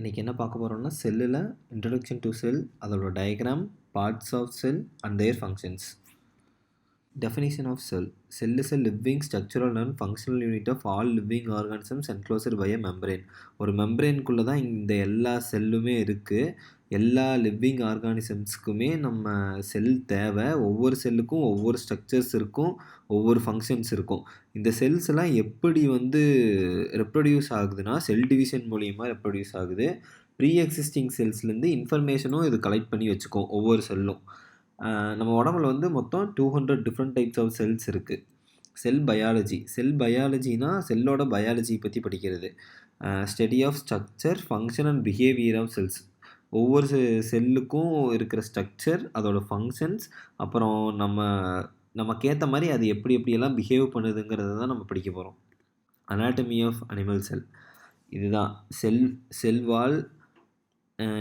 இன்றைக்கி என்ன பார்க்க போகிறோம்னா செல்லில் இன்ட்ரடக்ஷன் டு செல், அதோட diagram, parts of cell and their functions. Definition of cell. Cell is a living structural and functional unit of all living organisms enclosed by a membrane. ஒரு மெம்பரேனுக்குள்ளே தான் இந்த எல்லா செல்லுமே இருக்குது. எல்லா லிவிங் ஆர்கானிசம்ஸ்க்குமே நம்ம செல் தேவை. ஒவ்வொரு செல்லுக்கும் ஒவ்வொரு ஸ்ட்ரக்சர்ஸ் இருக்கும், ஒவ்வொரு ஃபங்க்ஷன்ஸ் இருக்கும். இந்த செல்ஸ் எல்லாம் எப்படி ரெப்ரொடியூஸ் ஆகுதுன்னா செல் டிவிஷன் மூலியமாக ரெப்ரொடியூஸ் ஆகுது. ப்ரீ எக்ஸிஸ்டிங் செல்ஸ்லேருந்து இன்ஃபர்மேஷனும் இது கலெக்ட் பண்ணி வச்சுக்கும் ஒவ்வொரு செல்லும். நம்ம உடம்புல மொத்தம் 200 டிஃப்ரெண்ட் டைப்ஸ் ஆஃப் செல்ஸ் இருக்குது. செல் பயாலஜினா செல்லோட பயாலஜி பற்றி படிக்கிறது. Study of structure, function and behaviour of cells. ஒவ்வொரு செல்லுக்கும் இருக்கிற ஸ்ட்ரக்சர், அதோட ஃபங்க்ஷன்ஸ், அப்புறம் நமக்கேற்ற மாதிரி அது எப்படியெல்லாம் பிஹேவ் பண்ணுதுங்கிறத தான் நம்ம படிக்க போகிறோம். Anatomy of animal cell. இதுதான் செல் வால்.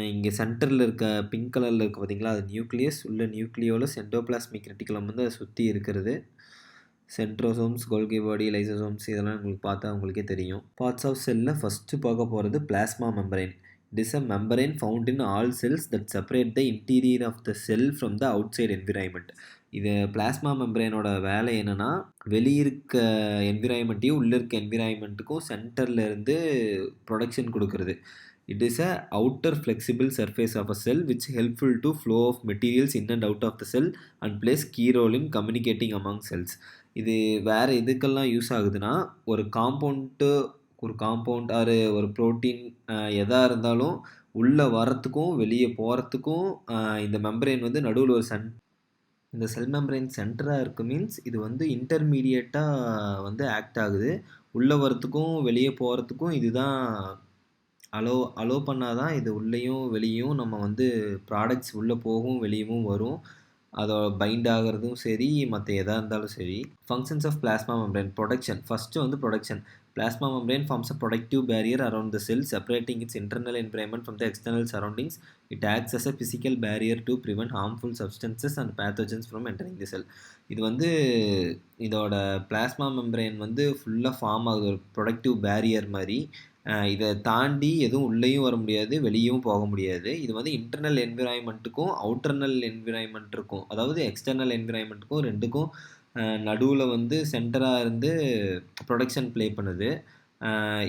இங்கே சென்டரில் இருக்க பிங்க் கலரில் இருக்குது பார்த்தீங்களா, அது நியூக்ளியஸ். உள்ள நியூக்ளியோவில் எண்டோபிளாஸ்மிக் ரெட்டிகுலம் அதை சுற்றி இருக்கிறது. சென்ட்ரோசோம்ஸ், கோல்கி பாடி, லைசோசோம்ஸ் இதெல்லாம் உங்களுக்கு பார்த்தா உங்களுக்கே தெரியும். பார்ட்ஸ் ஆஃப் செல்லில் ஃபஸ்ட்டு பார்க்க போகிறது plasma membrane. It is a membrane found in all cells that separate the interior of the cell from the outside environment. இது பிளாஸ்மா மெம்பரேனோட வேலை என்னென்னா, வெளியிருக்க என்விரான்மெண்ட்டையும் உள்ளே இருக்க என்விரான்மெண்ட்டுக்கும் சென்டரில் இருந்து ப்ரொடக்ஷன் கொடுக்கறது. It is a outer flexible surface of a cell which helpful to flow of materials in and out of the cell and plays key role in communicating among cells. இது வேறு எதுக்கெல்லாம் யூஸ் ஆகுதுன்னா, ஒரு compound R ஒரு protein எதாக இருந்தாலும் உள்ளே வரத்துக்கும் வெளியே போகிறதுக்கும் இந்த மெம்பரேன் நடுவில் ஒரு இந்த செல் மெம்பரேன் சென்டராக இருக்குது. மீன்ஸ் இது இன்டர்மீடியேட்டாக ஆக்ட் ஆகுது. உள்ளே வரத்துக்கும் வெளியே போகிறதுக்கும் இதுதான் அலோ பண்ணால் தான் இது உள்ளேயும் வெளியும் நம்ம ப்ராடக்ட்ஸ் உள்ளே போகும் வெளியவும் வரும். அதோட பைண்ட் ஆகிறதும் சரி, மற்ற எதாக இருந்தாலும் சரி. Functions of plasma membrane. Protection. First protection. Plasma membrane forms a protective barrier around the cell, separating its internal environment from the external surroundings. It acts as a physical barrier to prevent harmful substances and pathogens from entering the cell. இது இதோட plasma membrane ஃபுல்லாக form ஆகுது ஒரு productive barrier மாதிரி. இதை தாண்டி எதுவும் உள்ளேயும் வர முடியாது, வெளியும் போக முடியாது. இது இன்டர்னல் என்விரான்மெண்ட்டுக்கும் அவுட்டர்னல் என்விரான்மெண்ட் இருக்கும், அதாவது எக்ஸ்டர்னல் என்விரான்மெண்ட்டுக்கும் ரெண்டுக்கும் நடுவில் சென்டராக இருந்து ப்ரொடக்ஷன் ப்ளே பண்ணுது.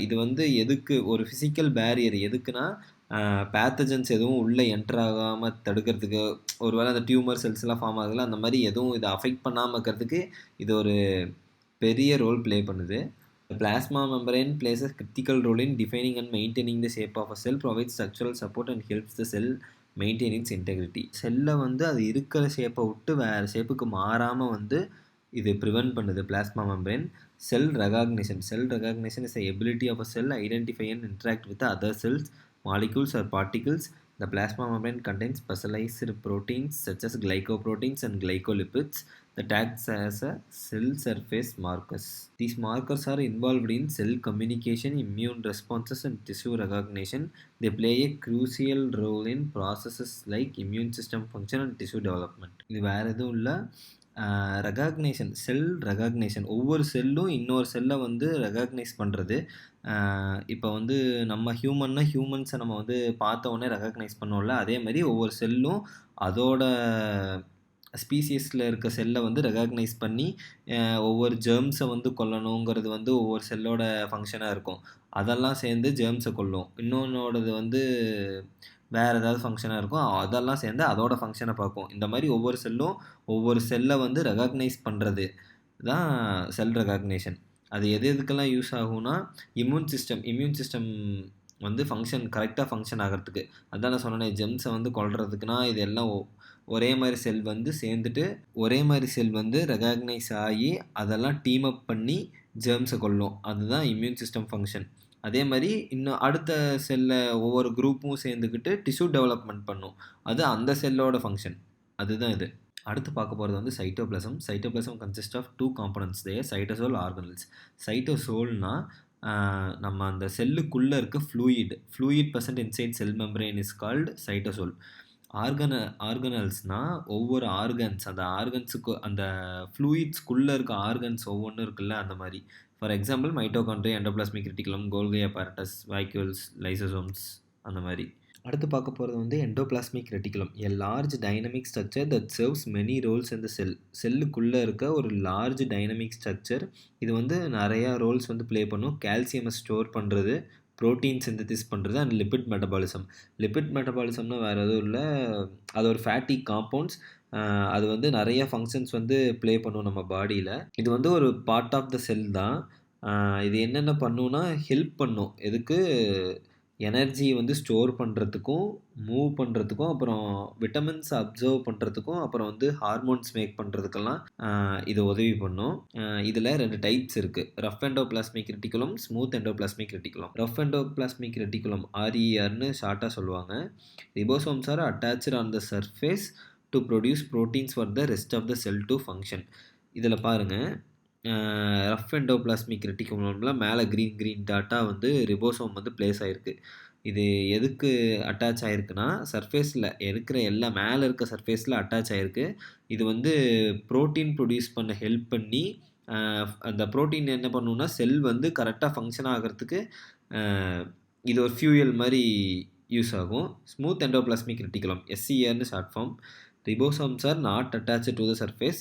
இது எதுக்கு ஒரு ஃபிசிக்கல் பேரியர் எதுக்குன்னா, பேத்தஜன்ஸ் எதுவும் உள்ளே என்டர் ஆகாமல் தடுக்கிறதுக்கு. ஒருவேளை அந்த டியூமர் செல்ஸ்லாம் ஃபார்ம் ஆகுதுல, அந்த மாதிரி எதுவும் இதை அஃபெக்ட் பண்ணாமல் இருக்கிறதுக்கு இது ஒரு பெரிய ரோல் ப்ளே பண்ணுது. Plasma membrane plays a critical role in defining and maintaining the shape of a cell, provides structural support and helps the cell maintain its integrity. செல்லை அது இருக்கிற ஷேப்பை விட்டு வேறு ஷேப்புக்கு மாறாமல் இது ப்ரிவென்ட் பண்ணுது plasma membrane. Cell recognition is the ability of a cell identify and interact with the other cells, molecules or particles. The plasma membrane contains specialized proteins such as glycoproteins and glycolipids that acts as a cell surface markers. These markers are involved in cell communication, immune responses and tissue recognition. They play a crucial role in processes like immune system function and tissue development. இது வேறு எதுவும் இல்லை, ரெகாக்னேஷன். செல் ரெகாக்னேஷன். ஒவ்வொரு செல்லும் இன்னொரு செல்லை ரெகாக்னைஸ் பண்ணுறது. இப்போ நம்ம ஹியூமன்ஸை நம்ம பார்த்த உடனே ரெகாக்னைஸ் பண்ணோம்ல, அதே மாதிரி ஒவ்வொரு செல்லும் அதோட ஸ்பீசிஸில் இருக்க செல்லை ரெகாக்னைஸ் பண்ணி ஒவ்வொரு ஜெர்ம்ஸை கொல்லணுங்கிறது ஒவ்வொரு செல்லோட ஃபங்க்ஷனாக இருக்கும். அதெல்லாம் சேர்ந்து ஜெர்ம்ஸை கொல்லும். இன்னொன்னோடது வேறு ஏதாவது ஃபங்க்ஷனாக இருக்கும், அதெல்லாம் சேர்ந்து அதோட ஃபங்க்ஷனை பார்க்கும். இந்த மாதிரி ஒவ்வொரு செல்லும் ஒவ்வொரு செல்லை ரெகாக்னைஸ் பண்ணுறது தான் செல் ரெகாக்னேஷன். அது எதுக்கெல்லாம் யூஸ் ஆகும்னா, இம்யூன் சிஸ்டம் கரெக்டாக ஃபங்க்ஷன் ஆகிறதுக்கு. அதான் நான் சொன்னேன், ஜெம்ஸை கொல்றதுக்குனா இது எல்லாம் ஒரே மாதிரி செல் சேர்ந்துட்டு ஒரே மாதிரி செல் ரெகாக்னைஸ் ஆகி அதெல்லாம் டீம் அப் பண்ணி ஜெர்ம்ஸை கொல்லும். அதுதான் இம்யூன் சிஸ்டம் ஃபங்க்ஷன். அதே மாதிரி இன்னும் அடுத்த செல்லை ஒவ்வொரு குரூப்பும் சேர்ந்துக்கிட்டு டிஷ்யூ டெவலப்மெண்ட் பண்ணும். அது அந்த செல்லோட ஃபங்க்ஷன். அதுதான் இது. அடுத்து பார்க்க போகிறது cytoplasm. Cytoplasm consist of 2 components there, cytosol, organelles. சைட்டோசோல்னா நம்ம அந்த செல்லுக்குள்ளே இருக்க fluid present inside cell membrane is called cytosol. ஆர்கனல்ஸ்னால் ஒவ்வொரு ஆர்கன்ஸ், அந்த ஆர்கன்ஸுக்கு அந்த ஃப்ளூயிட்ஸ்குள்ளே இருக்க ஆர்கன்ஸ் ஒவ்வொன்றும் இருக்குல்ல, அந்த மாதிரி. For example mitochondria, endoplasmic reticulum, கோல்கி apparatus, vacuoles, lysosomes. அந்த மாதிரி. அடுத்து பார்க்க போகிறது வந்து endoplasmic reticulum, a large dynamic structure that serves many Rolle's இந்த செல்லுக்குள்ளே இருக்க ஒரு லார்ஜ் டைனமிக் ஸ்ட்ரக்சர். இது வந்து நிறையா ரோல்ஸ் வந்து ப்ளே பண்ணும். கால்சியமை ஸ்டோர் பண்ணுறது, ப்ரோட்டீன் சிந்தசிஸ் பண்ணுறது அண்ட் லிப்பிட் மெட்டபாலிசம். லிப்பிட் மெட்டபாலிசம்னா வேறு எதுவும் இல்லை, அது ஒரு ஃபேட்டி காம்பவுண்ட்ஸ். அது வந்து நிறைய ஃபங்க்ஷன்ஸ் வந்து ப்ளே பண்ணும் நம்ம பாடியில். இது வந்து ஒரு பார்ட் ஆஃப் த செல் தான். இது என்னென்ன பண்ணுன்னா ஹெல்ப் பண்ணும். எதுக்கு? எனர்ஜி வந்து ஸ்டோர் பண்ணுறதுக்கும், மூவ் பண்ணுறதுக்கும், அப்புறம் விட்டமின்ஸ் அப்சர்வ் பண்ணுறதுக்கும், அப்புறம் வந்து ஹார்மோன்ஸ் மேக் பண்ணுறதுக்கெல்லாம் இது உதவி பண்ணும். இதில் 2 டைப்ஸ் இருக்குது. Rough endoplasmic reticulum, smooth endoplasmic reticulum. Rough endoplasmic reticulum RERன்னு ஷார்ட்டாக சொல்லுவாங்க. Ribosomes are attached on the surface to produce proteins for the rest of the cell to function. இதில் பாருங்கள், ரஃப் எண்டோபிளாஸ்மிக் ரெட்டிகுலம்ல மேலே க்ரீன் டாட்டாக வந்து ரிபோசோம் வந்து place ஆகிருக்கு. இது எதுக்கு அட்டாச் ஆகிருக்குன்னா, சர்ஃபேஸில் இருக்கிற எல்லா மேலே இருக்க சர்ஃபேஸில் அட்டாச் ஆகிருக்கு. இது வந்து ப்ரோட்டீன் ப்ரொடியூஸ் பண்ண ஹெல்ப் பண்ணி, அந்த ப்ரோட்டீன் என்ன பண்ணுன்னா செல் வந்து கரெக்டாக ஃபங்க்ஷன் ஆகிறதுக்கு இது ஒரு ஃபியூயல் மாதிரி யூஸ் ஆகும். ஸ்மூத் எண்டோபிளாஸ்மிக் ரெட்டிகுலம், SERன்னு short form. Ribosomes are not attached to the surface.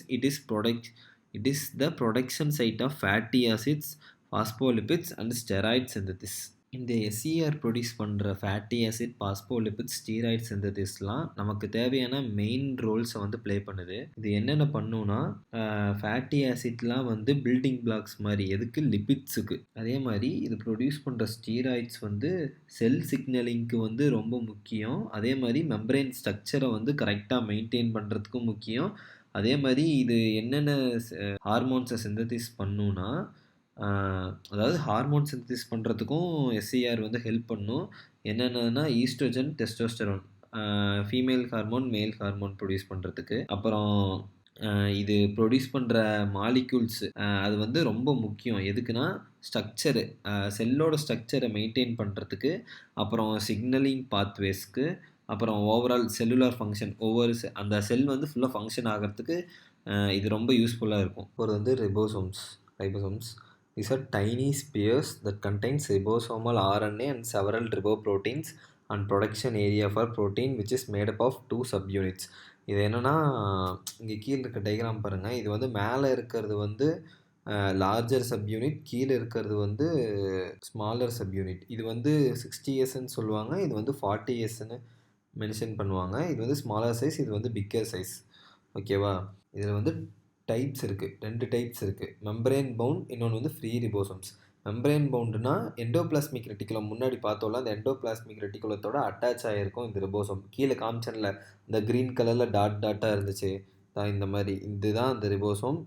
It is the production site of fatty acids, phospholipids and steroid synthesis. இந்த SER ப்ரொடியூஸ் பண்ணுற ஃபேட்டி ஆசிட், பாஸ்போலிபிட்ஸ், ஸ்டீராய்ட் சிந்தசிஸ்லாம் நமக்கு தேவையான main ரோல்ஸை வந்து play பண்ணுது. இது என்னென்ன பண்ணுன்னா, ஃபேட்டி ஆசிட்லாம் வந்து பில்டிங் பிளாக்ஸ் மாதிரி, எதுக்கு? லிபிட்ஸுக்கு. அதே மாதிரி இது ப்ரொடியூஸ் பண்ணுற ஸ்டீராய்ட்ஸ் வந்து செல் சிக்னலிங்க்கு வந்து ரொம்ப முக்கியம். அதே மாதிரி மெம்பரேன் ஸ்ட்ரக்சரை வந்து கரெக்டாக மெயின்டைன் பண்ணுறதுக்கும் முக்கியம். அதே மாதிரி இது என்னென்ன ஹார்மோன்ஸை சிந்தசிஸ் பண்ணுன்னா, அதாவது ஹார்மோன் சிந்தசிஸ் பண்ணுறதுக்கும் SER வந்து ஹெல்ப் பண்ணும். என்னென்னா oestrogen, testosterone, female hormone, male hormone produce பண்ணுறதுக்கு. அப்புறம் இது ப்ரொடியூஸ் பண்ணுற மாலிக்யூல்ஸ் அது வந்து ரொம்ப முக்கியம். எதுக்குன்னா ஸ்ட்ரக்சரு, செல்லோட ஸ்ட்ரக்சரை மெயின்டைன் பண்ணுறதுக்கு, அப்புறம் சிக்னலிங் பாத்வேஸ்க்கு, அப்புறம் ஓவரால் செல்லுலார் ஃபங்க்ஷன், அந்த செல் வந்து ஃபுல்லாக ஃபங்க்ஷன் ஆகிறதுக்கு இது ரொம்ப யூஸ்ஃபுல்லாக இருக்கும். ஒரு வந்து ribosomes. These are tiny spheres that contains ribosomal RNA and several riboproteins and production area for protein which is made up of 2 subunits. இது என்னென்னா, இங்கே கீழே இருக்க டயக்ராம் பாருங்கள். இது வந்து மேலே இருக்கிறது வந்து லார்ஜர் சப்யூனிட், கீழே இருக்கிறது வந்து ஸ்மாலர் சப்யூனிட். இது வந்து 60Sன்னு சொல்லுவாங்க, இது வந்து 40Sன்னு மென்ஷன் பண்ணுவாங்க. இது வந்து ஸ்மாலர் சைஸ், இது வந்து பிக்கர் சைஸ். ஓகேவா? இதில் வந்து டைப்ஸ் இருக்குது, 2 டைப்ஸ் இருக்குது. மெம்பரேன் பவுண்ட், இன்னொன்று வந்து ஃப்ரீ ரிபோசோம்ஸ். மெம்பரேன் பவுண்டுனா எண்டோபிளாஸ்மிக் ரெட்டிகுலம், முன்னாடி பார்த்தோம்ல அந்த எண்டோபிளாஸ்மிக் ரெட்டிகுலத்தோட அட்டாச் ஆகிருக்கும் இந்த ரிபோசோம். கீழே காமிச்சனில் இந்த க்ரீன் கலரில் டாட்டாக இருந்துச்சு தான், இந்த மாதிரி. இதுதான் அந்த ரிபோசோம்,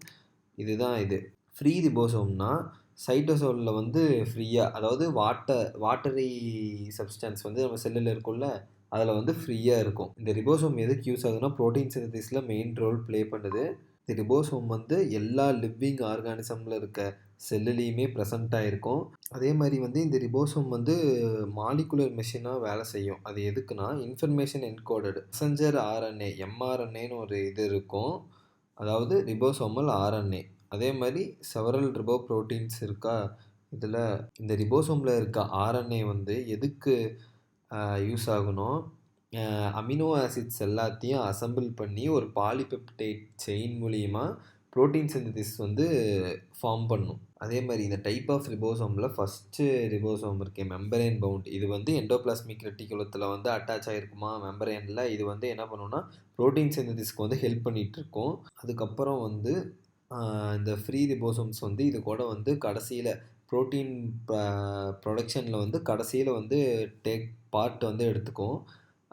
இதுதான் இது. ஃப்ரீ ரிபோசோம்னா சைட்டோசோலில் வந்து ஃப்ரீயாக, அதாவது வாட்டரி சப்ஸ்டன்ஸ் வந்து நம்ம செல்லில் இருக்கும்ல, அதில் வந்து ஃப்ரீயாக இருக்கும். இந்த ரிபோசோம் எதுக்கு யூஸ் ஆகுதுன்னா, ப்ரோட்டீன் சிந்தசிஸில் மெயின் ரோல் ப்ளே பண்ணுது. இந்த ரிபோசோம் வந்து எல்லா லிவிங் ஆர்கானிசமில் இருக்க செல்லுலேயுமே ப்ரெசண்ட்டாக இருக்கும். அதே மாதிரி வந்து இந்த ரிபோசோம் வந்து மாலிகுலர் மெஷினாக வேலை செய்யும். அது எதுக்குன்னா, இன்ஃபர்மேஷன் என்கோடட் மெசஞ்சர் RNA, mRNAன்னு ஒரு இது இருக்கும், அதாவது ரிபோசோமல் RNA. அதே மாதிரி செவரல் ரிபோ ப்ரோட்டீன்ஸ் இருக்கா இதில். இந்த ரிபோசோமில் இருக்க RNA வந்து எதுக்கு யூஸ் ஆகணும், அமினோ ஆசிட்ஸ் எல்லாத்தையும் அசம்பிள் பண்ணி ஒரு பாலிபெப்டைட் செயின் மூலிமா ப்ரோட்டீன் சிந்தசிஸ் வந்து ஃபார்ம் பண்ணும். அதே மாதிரி இந்த டைப் ஆஃப் ரிபோசோமில் ஃபஸ்ட்டு ரிபோசோம் இருக்கேன், மெம்பரேன் பவுண்ட். இது வந்து எண்டோபிளாஸ்மிக் ரெட்டிகுலத்தில் வந்து அட்டாச் ஆகிருக்குமா மெம்பரேனில். இது வந்து என்ன பண்ணுன்னா, ப்ரோட்டீன் சிந்தசிஸ்க்கு வந்து ஹெல்ப் பண்ணிகிட்ருக்கோம். அதுக்கப்புறம் வந்து இந்த ஃப்ரீ ரிபோசோம்ஸ் வந்து இது கூட வந்து கடைசியில் ப்ரோட்டீன் ப்ரொடக்ஷனில் வந்து கடைசியில் வந்து டேக் பார்ட் வந்து எடுத்துக்கும்.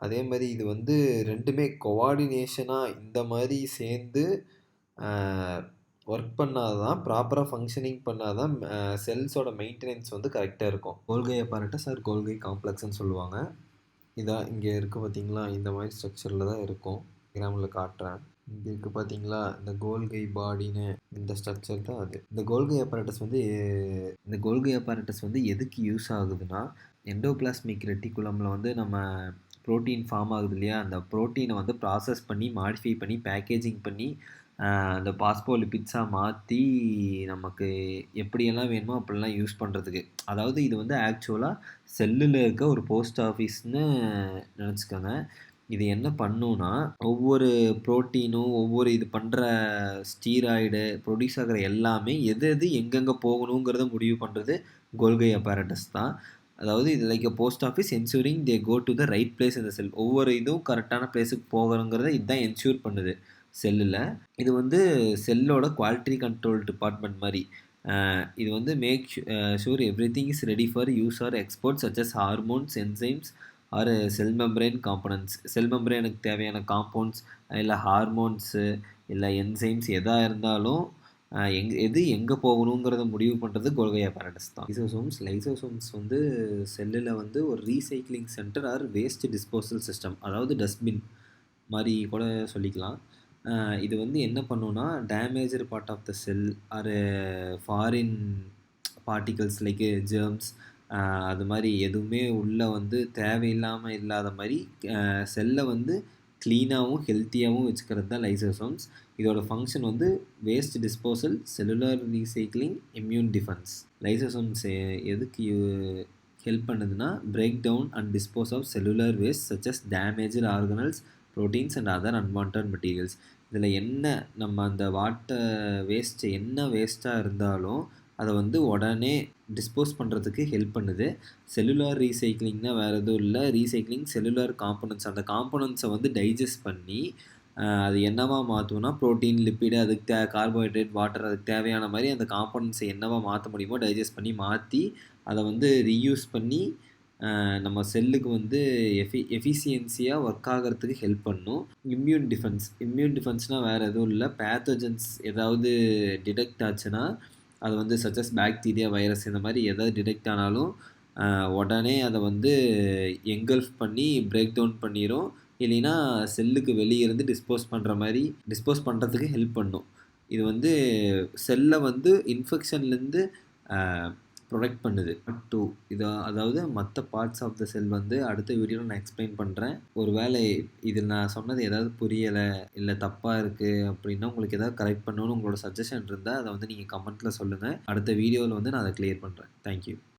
அதே மாதிரி இது வந்து ரெண்டுமே கோஆர்டினேஷனாக இந்த மாதிரி சேர்ந்து ஒர்க் பண்ணால் தான், ப்ராப்பராக ஃபங்க்ஷனிங் பண்ணால் தான் செல்ஸோட மெயின்டெனன்ஸ் வந்து கரெக்டாக இருக்கும். கோல்கை அப்பாரட்டஸ் ஆர் கோல்கை காம்ப்ளெக்ஸ்ன்னு சொல்லுவாங்க. இதான் இங்கே இருக்குது பார்த்தீங்களா, இந்த மாதிரி ஸ்ட்ரக்சரில் தான் இருக்கும். கிராமில் காட்டுறேன். இங்கே இருக்குது பார்த்தீங்களா, இந்த கோல்கை பாடின்னு, இந்த ஸ்ட்ரக்சர் தான் அது. இந்த கோல்கை அப்பாரட்டஸ் வந்து எதுக்கு யூஸ் ஆகுதுன்னா, எண்டோபிளாஸ்மிக் ரெட்டிகுலமில் வந்து நம்ம ப்ரோட்டீன் ஃபார்ம் ஆகுது இல்லையா, அந்த ப்ரோட்டீனை வந்து ப்ராசஸ் பண்ணி, மாடிஃபை பண்ணி, பேக்கேஜிங் பண்ணி அந்த பாஸ்போலிபிட்ஸாக மாற்றி நமக்கு எப்படியெல்லாம் வேணுமோ அப்படிலாம் யூஸ் பண்ணுறதுக்கு. அதாவது இது வந்து ஆக்சுவலாக செல்லில் இருக்க ஒரு போஸ்ட் ஆஃபீஸ்னு நினச்சிக்கோங்க. இது என்ன பண்ணுன்னா, ஒவ்வொரு புரோட்டீனும், ஒவ்வொரு இது பண்ணுற ஸ்டீராய்டு, ப்ரொடியூஸ் ஆகுற எல்லாமே எது எது எங்கெங்கே போகணுங்கிறத முடிவு பண்ணுறது கோல்கை அப்பேரட்டஸ் தான். அதாவது இது like a post office ensuring they go to the right place இந்த செல். ஒவ்வொரு இதுவும் கரெக்டான பிளேஸுக்கு போகிறோங்கிறத இதுதான் என்ஷூர் பண்ணுது செல்லில். இது வந்து செல்லோட குவாலிட்டி கண்ட்ரோல் டிபார்ட்மெண்ட் மாதிரி. இது வந்து make sure every thing is ready for use or export such as hormones, enzymes or cell membrane components. Cell மெம்பரேனுக்கு தேவையான காம்பவுண்ட்ஸ், இல்லை ஹார்மோன்ஸு, இல்லை என்சைம்ஸ் எதாக இருந்தாலும் எது எங்கே போகணுங்கிறத முடிவு பண்ணுறது கோல்கை அப்பேரட்டஸ் தான். லைசோசோம்ஸ் வந்து செல்லில் வந்து ஒரு recycling centre or waste disposal system, அதாவது டஸ்ட்பின் மாதிரி கூட சொல்லிக்கலாம். இது வந்து என்ன பண்ணுன்னா, damaged part of the cell or foreign particles like germs, அது மாதிரி எதுவுமே உள்ளே வந்து தேவையில்லாமல் இல்லாத மாதிரி செல்லை வந்து க்ளீனாகவும் ஹெல்த்தியாகவும் வச்சுக்கிறது தான் லைசோசோம்ஸ். இதோட ஃபங்க்ஷன் வந்து waste disposal, cellular recycling, immune defence. Lysosomes எதுக்கு ஹெல்ப் பண்ணுதுன்னா, break down and dispose of cellular waste such as damaged organelles, proteins and other unwanted materials. இதில் என்ன நம்ம அந்த வாட்டர் வேஸ்ட்டு என்ன வேஸ்ட்டாக இருந்தாலும் அதை வந்து உடனே டிஸ்போஸ் பண்ணுறதுக்கு ஹெல்ப் பண்ணுது. செல்லுலார் ரீசைக்ளிங்னால் வேறு எதுவும் இல்லை, ரீசைக்ளிங் செல்லுலார் காம்பனன்ட்ஸ். அந்த காம்பனன்ட்ஸை வந்து டைஜஸ்ட் பண்ணி அது என்னவா மாற்றும்னா, ப்ரோட்டீன், லிப்பிடு, அதுக்கு கார்போஹைட்ரேட், வாட்டர், அதுக்கு தேவையான மாதிரி அந்த காம்பனன்ட்ஸை என்னவா மாற்ற முடியுமோ டைஜஸ்ட் பண்ணி மாற்றி அதை வந்து ரீயூஸ் பண்ணி நம்ம செல்லுக்கு வந்து எஃபிஷியன்சியாக ஒர்க் ஆகிறதுக்கு ஹெல்ப் பண்ணும். இம்யூன் டிஃபென்ஸ்னால் வேறு எதுவும் இல்லை, பேத்தோஜன்ஸ் ஏதாவது டிடெக்ட் ஆச்சுன்னா அது வந்து சச்சஸ் பாக்டீரியா, வைரஸ் இந்த மாதிரி எதாவது டிடெக்ட் ஆனாலும் உடனே அதை வந்து எங்கல்ஃப் பண்ணி பிரேக் டவுன் பண்ணிடும். இல்லைன்னா செல்லுக்கு வெளியே இருந்து டிஸ்போஸ் பண்ணுறதுக்கு ஹெல்ப் பண்ணும். இது வந்து செல்லை வந்து இன்ஃபெக்ஷன்லேருந்து ப்ரொடெக்ட் பண்ணுது. இது அதாவது மற்ற பார்ட்ஸ் ஆஃப் த செல் வந்து அடுத்த வீடியோவில் நான் எக்ஸ்பிளைன் பண்ணுறேன். ஒரு வேளை இதில் நான் சொன்னது ஏதாவது புரியலை இல்லை தப்பாக இருக்குது அப்படின்னா, உங்களுக்கு ஏதாவது கரெக்ட் பண்ணணும்னு உங்களோட சஜஷன் இருந்தால் அதை வந்து நீங்கள் கமெண்ட்டில் சொல்லுங்கள். அடுத்த வீடியோவில் வந்து நான் அதை கிளியர் பண்ணுறேன். தேங்க்யூ.